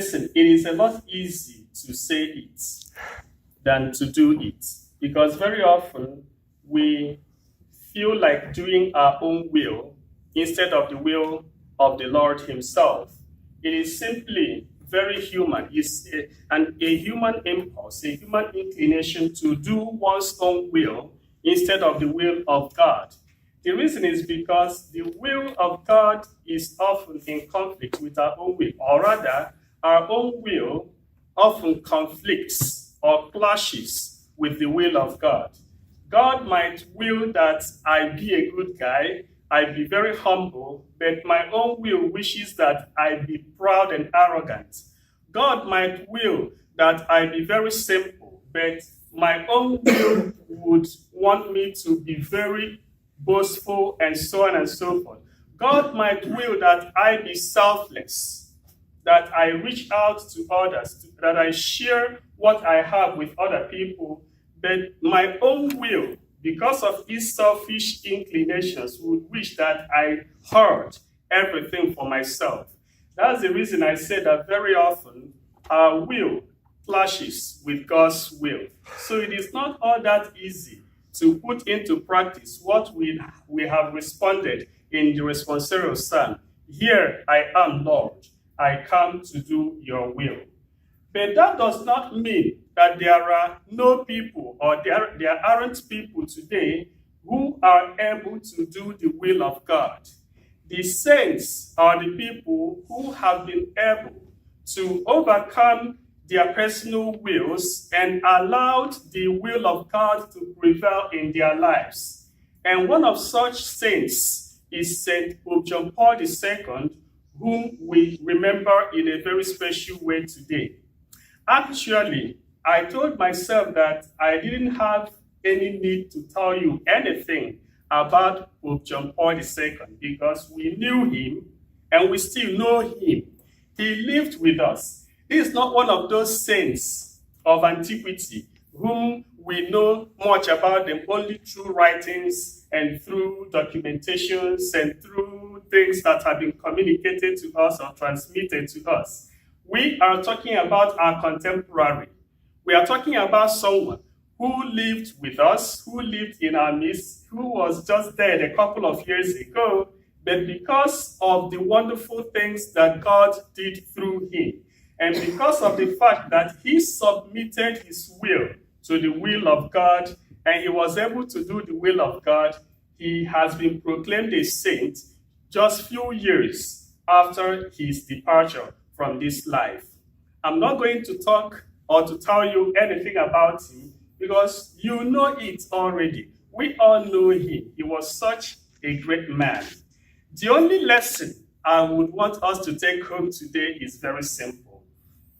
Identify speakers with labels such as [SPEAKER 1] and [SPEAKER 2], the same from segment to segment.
[SPEAKER 1] Listen, it is a lot easier to say it than to do it, because very often we feel like doing our own will instead of the will of the Lord himself. It is simply very human. It's a human impulse, a human inclination to do one's own will instead of the will of God. The reason is because the will of God is often in conflict with our own will, or rather, our own will often conflicts or clashes with the will of God. God might will that I be a good guy, I be very humble, but my own will wishes that I be proud and arrogant. God might will that I be very simple, but my own will would want me to be very boastful and so on and so forth. God might will that I be selfless, that I reach out to others, that I share what I have with other people, but my own will, because of his selfish inclinations, would wish that I hoard everything for myself. That's the reason I say that very often our will clashes with God's will. So it is not all that easy to put into practice what we have responded in the responsorial psalm. Here I am, Lord, I come to do your will. But that does not mean that there are no people or there aren't people today who are able to do the will of God. The saints are the people who have been able to overcome their personal wills and allowed the will of God to prevail in their lives. And one of such saints is Saint Pope John Paul II, whom we remember in a very special way today. Actually, I told myself that I didn't have any need to tell you anything about Pope John Paul II because we knew him and we still know him. He lived with us. He is not one of those saints of antiquity whom we know much about them only through writings and through documentations and through things that have been communicated to us or transmitted to us. We are talking about our contemporary. We are talking about someone who lived with us, who lived in our midst, who was just dead a couple of years ago, but because of the wonderful things that God did through him, and because of the fact that he submitted his will to the will of God, and he was able to do the will of God, he has been proclaimed a saint just few years after his departure from this life. I'm not going to talk or to tell you anything about him because you know it already. We all know him. He was such a great man. The only lesson I would want us to take home today is very simple.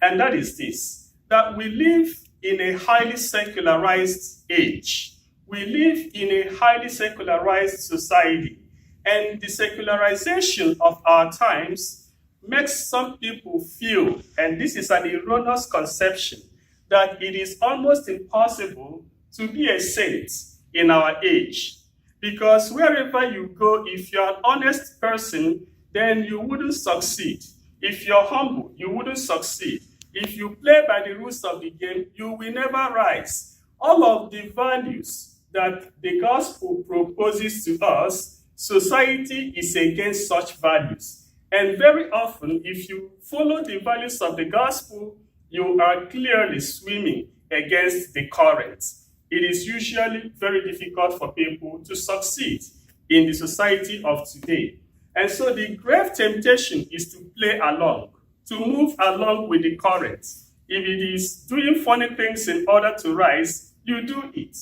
[SPEAKER 1] And that is this, that we live in a highly secularized age. We live in a highly secularized society. And the secularization of our times makes some people feel, and this is an erroneous conception, that it is almost impossible to be a saint in our age. Because wherever you go, if you're an honest person, then you wouldn't succeed. If you're humble, you wouldn't succeed. If you play by the rules of the game, you will never rise. All of the values that the gospel proposes to us, society is against such values. And very often, if you follow the values of the gospel, you are clearly swimming against the current. It is usually very difficult for people to succeed in the society of today. And so the grave temptation is to play along, to move along with the current. If it is doing funny things in order to rise, you do it.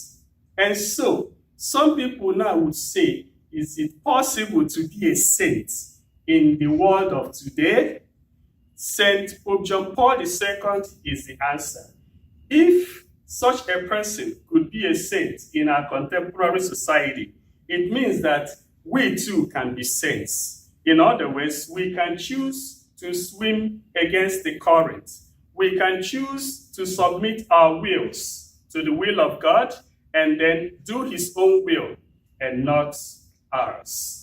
[SPEAKER 1] And so some people now would say, is it possible to be a saint in the world of today? Saint Pope John Paul II is the answer. If such a person could be a saint in our contemporary society, it means that we too can be saints. In other words, we can choose to swim against the current. We can choose to submit our wills to the will of God and then do his own will and not ours.